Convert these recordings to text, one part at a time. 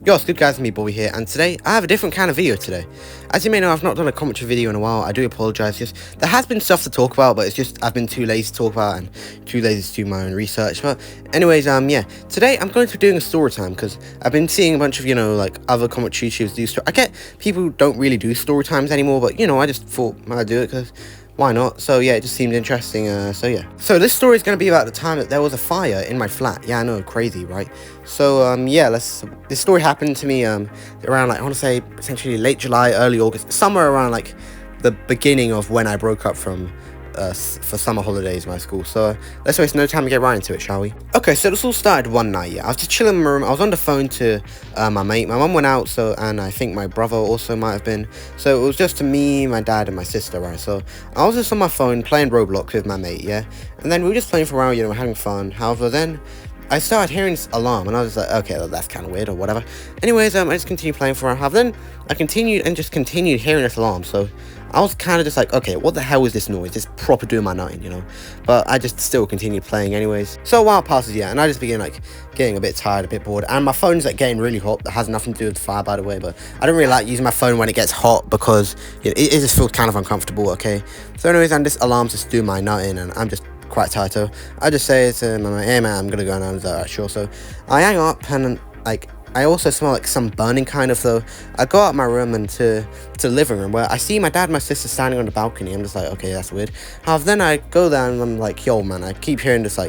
Yo, it's good guys, me Bobby here, and today I have a different kind of video today. As you may know, I've not done a commentary video in a while. I do apologise. Just there has been stuff to talk about, but it's just I've been too lazy to talk about and too lazy to do my own research. But anyways, yeah, today I'm going to be doing a story time because I've been seeing a bunch of like other commentary YouTubers do story. I get people who don't really do story times anymore, but I just thought I'd do it because why not? So yeah, it just seemed interesting. So yeah. So this story is going to be about the time that there was a fire in my flat. Yeah, I know, crazy, right? So yeah, this story happened to me around I want to say essentially late July, early August, somewhere around the beginning of when I broke up from for summer holidays in my school. So let's waste no time and get right into it, shall we? Okay, so this all started one night. Yeah, I was just chilling in my room. I was on the phone to my mate. My mum went out, and I think my brother also might have been. So it was just me, my dad, and my sister, right? So I was just on my phone playing Roblox with my mate, yeah. And then we were just playing for a while, having fun. However, then I started hearing this alarm, and I was like, okay, well, that's kind of weird or whatever. Anyways, I just continued playing for a while. Then I continued hearing this alarm. So I was kind of just like, okay, what the hell is this noise? It's proper doing my nutting, But I just still continued playing anyways. So a while passes, yeah, and I just begin getting a bit tired, a bit bored, and my phone's getting really hot. That has nothing to do with the fire, by the way, but I don't really like using my phone when it gets hot because it just feels kind of uncomfortable. Okay, so anyways, and this alarm's just doing my nutting, and I'm just quite tired. So I just say to my mate, hey man, I'm gonna go now. And he's like, alright, sure. So I hang up, and I also smell some burning kind of. So I go out of my room and to the living room where I see my dad and my sister standing on the balcony. I'm just like, okay, that's weird. However, then I go there and I'm like, yo man, I keep hearing this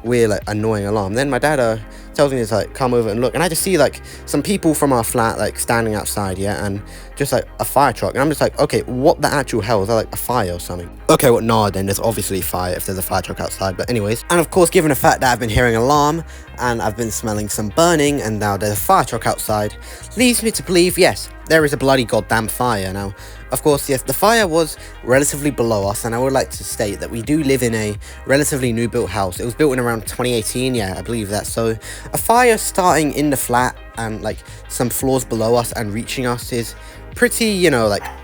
weird annoying alarm. Then my dad tells me to come over and look, and I just see some people from our flat standing outside, yeah, and just a fire truck, and I'm just like, okay, what the actual hell is that, a fire or something? Okay, well, no, then there's obviously fire if there's a fire truck outside. But anyways, and of course, given the fact that I've been hearing an alarm and I've been smelling some burning and now there's a fire truck outside, leads me to believe, yes, there is a bloody goddamn fire. Now, of course, yes, the fire was relatively below us, and I would like to state that we do live in a relatively new built house. It was built in around 2018, yeah, I believe that. So a fire starting in the flat and some floors below us and reaching us is pretty,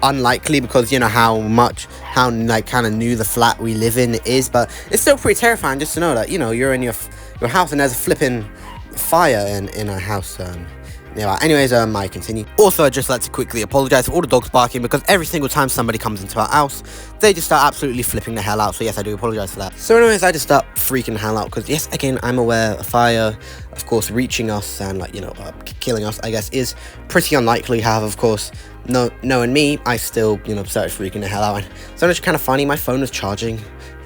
unlikely because how kind of new the flat we live in is. But it's still pretty terrifying just to know that you're in your house and there's a flipping fire in a house. Yeah, anyways, I continue. Also, I'd just like to quickly apologise for all the dogs barking because every single time somebody comes into our house, they just start absolutely flipping the hell out. So yes, I do apologise for that. So anyways, I just start freaking the hell out because yes, again, I'm aware a fire, of course, reaching us and killing us, I guess, is pretty unlikely. However, of course, knowing me, I still, started freaking the hell out. And so it's kind of funny, my phone was charging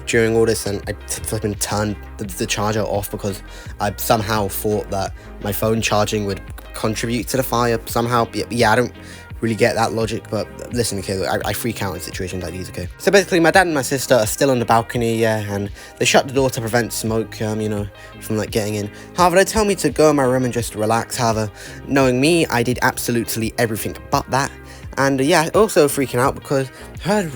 during all this, and I flipping turned the charger off because I somehow thought that my phone charging would contribute to the fire somehow. Yeah, I don't really get that logic, but listen, okay, look, I freak out in situations like these, okay? So basically, my dad and my sister are still on the balcony, yeah, and they shut the door to prevent smoke, from getting in. However, they tell me to go in my room and just relax. However, knowing me, I did absolutely everything but that. And yeah, also freaking out because I heard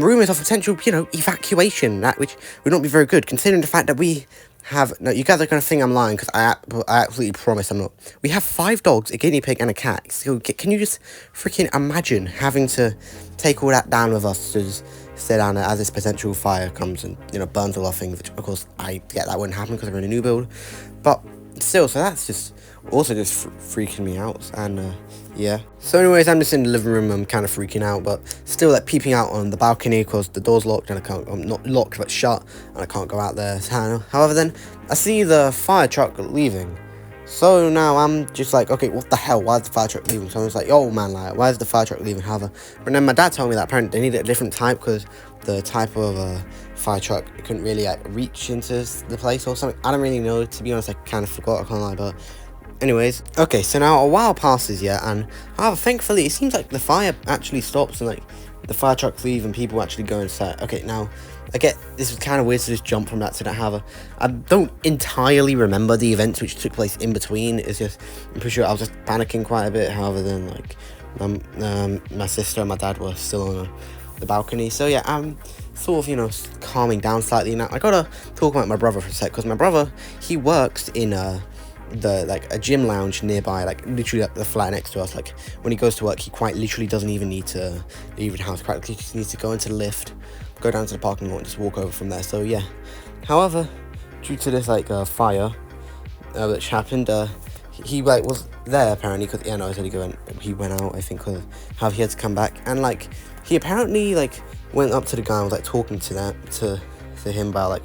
rumours of potential, evacuation, that which would not be very good, considering the fact that we have, no, you guys are going to think I'm lying, because I absolutely promise I'm not. We have 5 dogs, a guinea pig, and a cat. So can you just freaking imagine having to take all that down with us to just stay down there as this potential fire comes and, burns all our things, which, of course, I get that wouldn't happen because we're in a new build. But still, so that's just also just freaking me out, and yeah. So anyways, I'm just in the living room, I'm kind of freaking out, but still peeping out on the balcony because the door's locked and I can't, not locked but shut, and I can't go out there. However, then I see the fire truck leaving. So now I'm just like, okay, what the hell, why is the fire truck leaving? So I was like, oh man, why is the fire truck leaving? However, but then my dad told me that apparently they needed a different type because the type of fire truck, it couldn't really reach into the place or something. I don't really know, to be honest. I kind of forgot, I can't lie. But anyways, okay, so now a while passes, yeah, and however, thankfully it seems like the fire actually stops and the fire trucks leave and people actually go inside. Okay, now I get this is kind of weird to just jump from that to that. However, I don't entirely remember the events which took place in between. It's just, I'm pretty sure I was just panicking quite a bit. However, then my sister and my dad were still on the balcony. So yeah, I'm sort of calming down slightly now. I gotta talk about my brother for a sec because my brother, he works in a gym lounge nearby, literally the flat next to us. When he goes to work, he quite literally doesn't even need to leave the house. He just needs to go into the lift, go down to the parking lot, and just walk over from there. So yeah. However, due to this fire which happened, he like was there apparently because yeah, no, I said he went out, I think, because how he had to come back, and like he apparently like went up to the guy and was like talking to him about like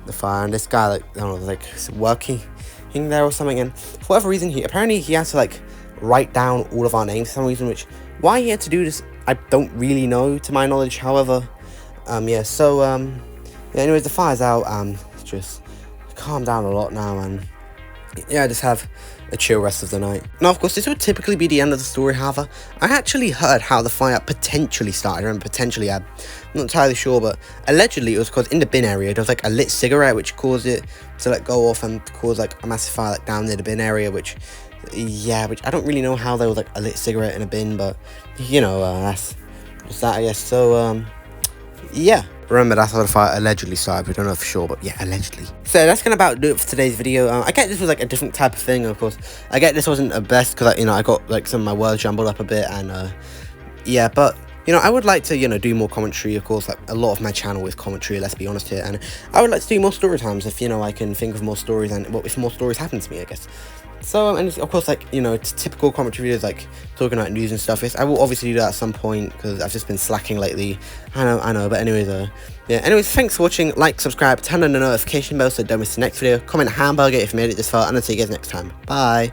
the fire, and this guy like I don't know, like working there or something, and for whatever reason he had to like write down all of our names for some reason, which why he had to do this I don't really know to my knowledge. However, yeah, so yeah, anyways, the fire's out, just calmed down a lot now, and yeah, just have a chill rest of the night. Now, of course, this would typically be the end of the story. However, I actually heard how the fire potentially started, and potentially, I'm not entirely sure, but allegedly it was because in the bin area there was like a lit cigarette which caused it to like go off and cause like a massive fire like down near the bin area, which yeah, which I don't really know how there was like a lit cigarette in a bin, but you know, that's that, I guess. So yeah, remember that's how the fire allegedly started. We don't know for sure, but yeah, allegedly. So that's gonna about do it for today's video. I get this was like a different type of thing, of course. I get this wasn't the best because you know, I got like some of my words jumbled up a bit, and yeah, but you know, I would like to, you know, do more commentary. Of course, like a lot of my channel is commentary, let's be honest here, and I would like to do more story times if, you know, I can think of more stories, and well, if more stories happen to me, I guess. So, and of course, like, you know, it's typical commentary videos, like talking about news and stuff. Yes, I will obviously do that at some point because I've just been slacking lately. I know, but anyways, yeah, anyways, thanks for watching. Like, subscribe, turn on the notification bell so don't miss the next video. Comment hamburger if you made it this far, and I'll see you guys next time. Bye.